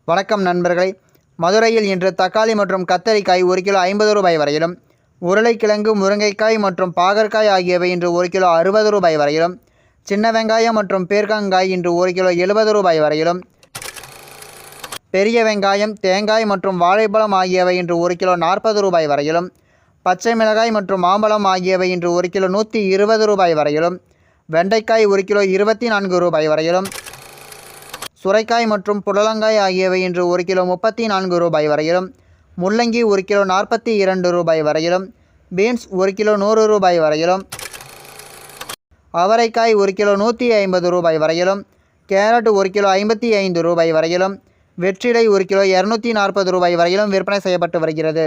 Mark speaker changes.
Speaker 1: வணக்கம் நண்பர்களே. மதுரையில் இன்று தக்காளி மற்றும் கத்தரிக்காய் 1 கிலோ 50 ரூபாய் வரையிலும், உருளைக்கிழங்கு, முருங்கைக்காய் மற்றும் பாகற்காய் ஆகியவை இன்று 1 கிலோ 60 ரூபாய் வரையிலும், சின்ன வெங்காயம் மற்றும் பீர்க்கங்காய் இன்று 1 கிலோ 70 ரூபாய் வரையிலும், பெரிய வெங்காயம், தேங்காய் மற்றும் வாழைப்பழம் ஆகியவை இன்று 1 கிலோ 40 ரூபாய் வரையிலும், பச்சை மிளகாய் மற்றும் மாம்பழம் ஆகியவை இன்று 1 கிலோ 120 ரூபாய் வரையிலும், வெண்டைக்காய் 1 கிலோ 24 ரூபாய் வரையிலும், சுரைக்காய் மற்றும் புடலங்காய் ஆகியவை இன்று 1 கிலோ 34 ரூபாய் வரையிலும், முள்ளங்கி 1 கிலோ 42 ரூபாய் வரையிலும், பீன்ஸ் 1 கிலோ 100 ரூபாய் வரையிலும், அவரைக்காய் 1 கிலோ 150 ரூபாய் வரையிலும், கேரட் 1 கிலோ 55 ரூபாய் வரையிலும், வெற்றிலை 1 கிலோ 240 ரூபாய் வரையிலும் விற்பனை செய்யப்பட்டு வருகிறது.